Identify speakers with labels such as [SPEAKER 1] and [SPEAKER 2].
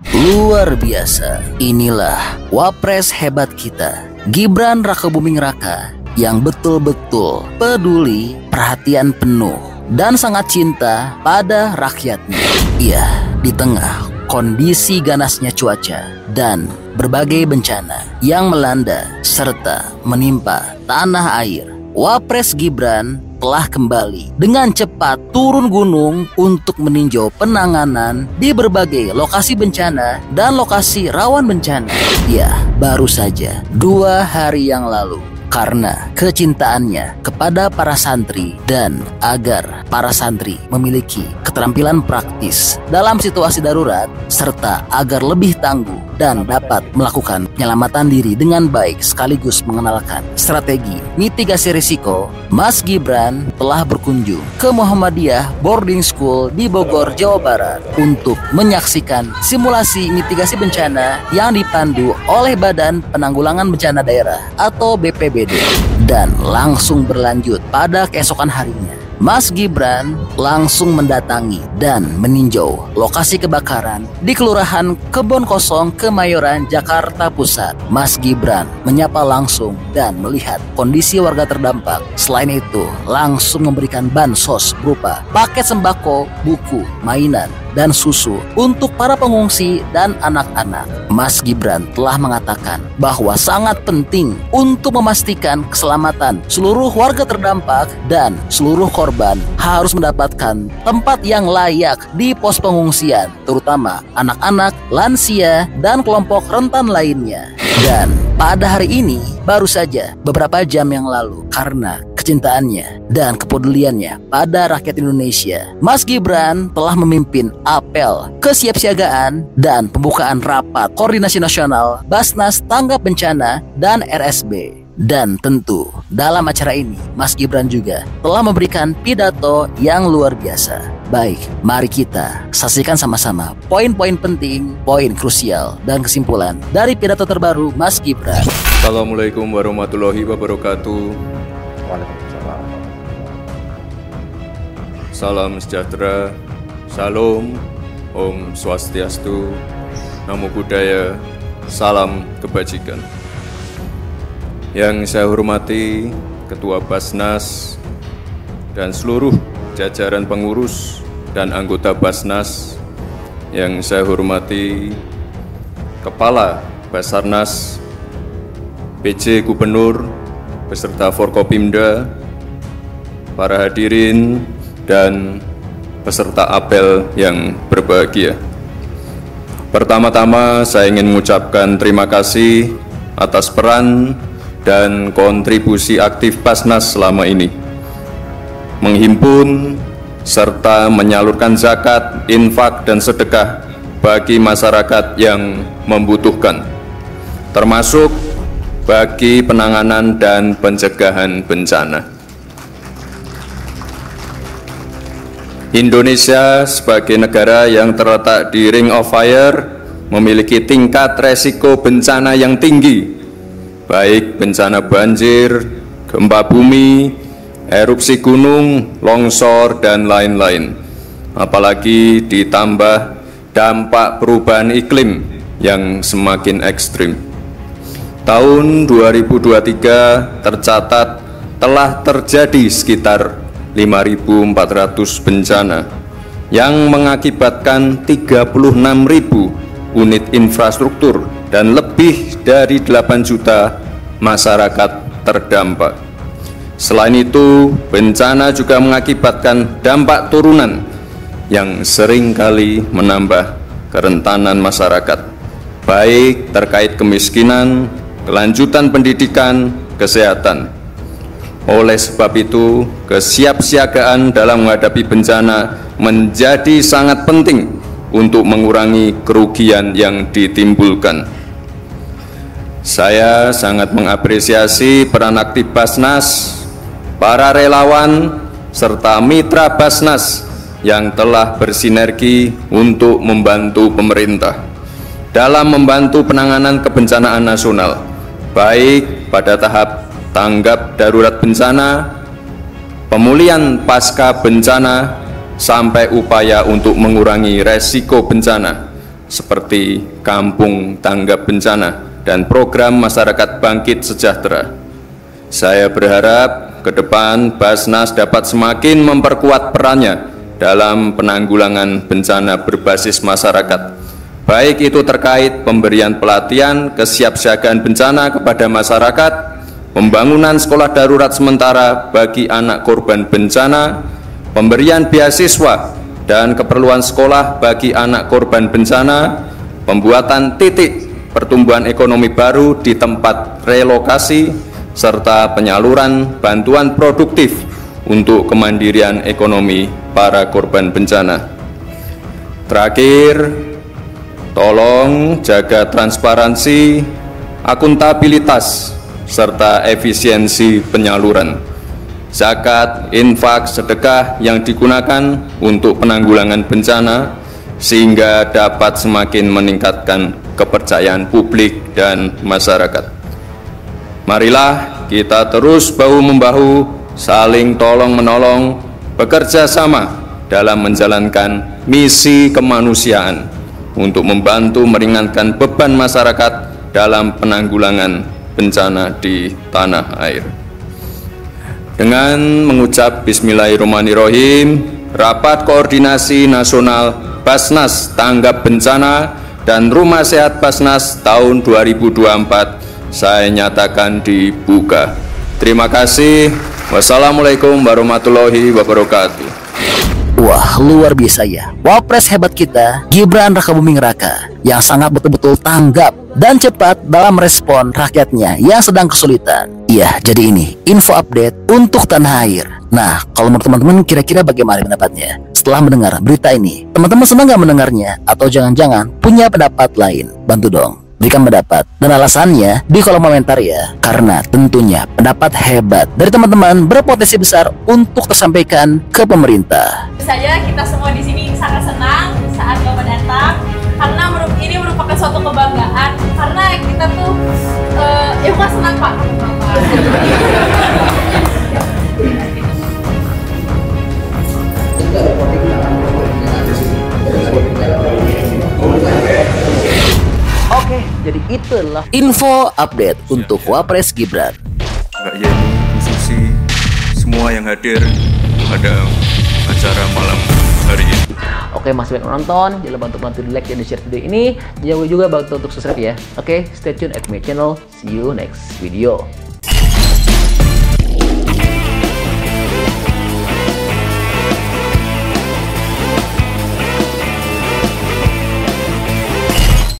[SPEAKER 1] Luar biasa, inilah wapres hebat kita, Gibran Rakabuming Raka, yang betul-betul peduli, perhatian penuh, dan sangat cinta pada rakyatnya. Iya, di tengah kondisi ganasnya cuaca dan berbagai bencana yang melanda serta menimpa tanah air, Wapres Gibran telah kembali dengan cepat turun gunung untuk meninjau penanganan di berbagai lokasi bencana dan lokasi rawan bencana. Ya, baru saja 2 hari yang lalu. Karena kecintaannya kepada para santri dan agar para santri memiliki keterampilan praktis dalam situasi darurat serta agar lebih tangguh dan dapat melakukan penyelamatan diri dengan baik sekaligus mengenalkan strategi mitigasi risiko, Mas Gibran telah berkunjung ke Muhammadiyah Boarding School di Bogor, Jawa Barat untuk menyaksikan simulasi mitigasi bencana yang dipandu oleh Badan Penanggulangan Bencana Daerah atau BPBD. Dan langsung berlanjut pada keesokan harinya, Mas Gibran langsung mendatangi dan meninjau lokasi kebakaran di Kelurahan Kebon Kosong, Kemayoran, Jakarta Pusat. Mas Gibran menyapa langsung dan melihat kondisi warga terdampak. Selain itu, langsung memberikan bansos berupa paket sembako, buku, mainan, dan susu untuk para pengungsi dan anak-anak. Mas Gibran telah mengatakan bahwa sangat penting untuk memastikan keselamatan seluruh warga terdampak dan seluruh korban harus mendapatkan tempat yang layak di pos pengungsian, terutama anak-anak, lansia, dan kelompok rentan lainnya. Dan pada hari ini, baru saja beberapa jam yang lalu, karena kecintaannya dan kepeduliannya pada rakyat Indonesia, Mas Gibran telah memimpin apel kesiapsiagaan dan pembukaan rapat koordinasi nasional Basnas Tanggap Bencana dan RSB. Dan tentu dalam acara ini Mas Gibran juga telah memberikan pidato yang luar biasa. Baik, mari kita saksikan sama-sama poin-poin penting, poin krusial, dan kesimpulan dari pidato terbaru Mas Gibran.
[SPEAKER 2] Assalamualaikum warahmatullahi wabarakatuh.
[SPEAKER 3] Waalaikumsalam.
[SPEAKER 2] Salam sejahtera, Salam, Om Swastiastu, Namo Buddhaya, Salam Kebajikan. Yang saya hormati Ketua Basnas dan seluruh jajaran pengurus dan anggota Basnas, yang saya hormati Kepala Basarnas, PJ Gubernur, beserta Forkopimda, para hadirin dan peserta apel yang berbahagia. Pertama-tama saya ingin mengucapkan terima kasih atas peran dan kontribusi aktif Basnas selama ini, menghimpun serta menyalurkan zakat, infak, dan sedekah bagi masyarakat yang membutuhkan, termasuk bagi penanganan dan pencegahan bencana. Indonesia sebagai negara yang terletak di Ring of Fire memiliki tingkat resiko bencana yang tinggi, baik bencana banjir, gempa bumi, erupsi gunung, longsor, dan lain-lain. Apalagi ditambah dampak perubahan iklim yang semakin ekstrim. Tahun 2023 tercatat telah terjadi sekitar 5.400 bencana yang mengakibatkan 36.000 unit infrastruktur dan lebih dari 8 juta masyarakat terdampak. Selain itu, bencana juga mengakibatkan dampak turunan yang seringkali menambah kerentanan masyarakat, baik terkait kemiskinan, kelanjutan pendidikan, kesehatan. Oleh sebab itu, kesiapsiagaan dalam menghadapi bencana menjadi sangat penting untuk mengurangi kerugian yang ditimbulkan. Saya sangat mengapresiasi peran aktif Basnas, para relawan, serta mitra Basnas yang telah bersinergi untuk membantu pemerintah dalam membantu penanganan kebencanaan nasional, baik pada tahap tanggap darurat bencana, pemulihan pasca bencana, sampai upaya untuk mengurangi resiko bencana seperti Kampung Tanggap Bencana dan program Masyarakat Bangkit Sejahtera. Saya berharap ke depan Basnas dapat semakin memperkuat perannya dalam penanggulangan bencana berbasis masyarakat, baik itu terkait pemberian pelatihan kesiapsiagaan bencana kepada masyarakat, pembangunan sekolah darurat sementara bagi anak korban bencana, pemberian beasiswa dan keperluan sekolah bagi anak korban bencana, pembuatan titik pertumbuhan ekonomi baru di tempat relokasi, serta penyaluran bantuan produktif untuk kemandirian ekonomi para korban bencana. Terakhir, tolong jaga transparansi, akuntabilitas, serta efisiensi penyaluran zakat, infak, sedekah yang digunakan untuk penanggulangan bencana sehingga dapat semakin meningkatkan kepercayaan publik dan masyarakat. Marilah kita terus bahu-membahu, saling tolong-menolong, bekerja sama dalam menjalankan misi kemanusiaan untuk membantu meringankan beban masyarakat dalam penanggulangan bencana di tanah air. Dengan mengucap Bismillahirrahmanirrahim, Rapat Koordinasi Nasional Basnas Tanggap Bencana dan Rumah Sehat Basnas tahun 2024 saya nyatakan dibuka. Terima kasih. Wassalamualaikum warahmatullahi wabarakatuh.
[SPEAKER 1] Wah, luar biasa ya. Wapres hebat kita, Gibran Rakabuming Raka, yang sangat betul-betul tanggap dan cepat dalam respon rakyatnya yang sedang kesulitan. Iya, jadi ini info update untuk tanah air. Nah, kalau menurut teman-teman kira-kira bagaimana pendapatnya? Setelah mendengar berita ini, teman-teman senang gak mendengarnya? Atau jangan-jangan punya pendapat lain? Bantu dong, berikan pendapat dan alasannya di kolom komentar ya. Karena tentunya pendapat hebat dari teman-teman berpotensi besar untuk tersampaikan ke pemerintah.
[SPEAKER 4] Saja kita semua di sini sangat senang saat Bapak datang karena ini merupakan suatu kebanggaan karena kita tuh ya bukan senang Pak.
[SPEAKER 1] Oke, jadi itulah info update untuk Wapres Gibran.
[SPEAKER 2] Mbak Yeni, Bu Susi, semua yang hadir pada acara malam hari ini.
[SPEAKER 5] Oke, masih banyak nonton, jangan lupa untuk bantu di like dan di share video ini. Jangan lupa juga bantu untuk subscribe ya. Oke, stay tune at my channel. See you next video.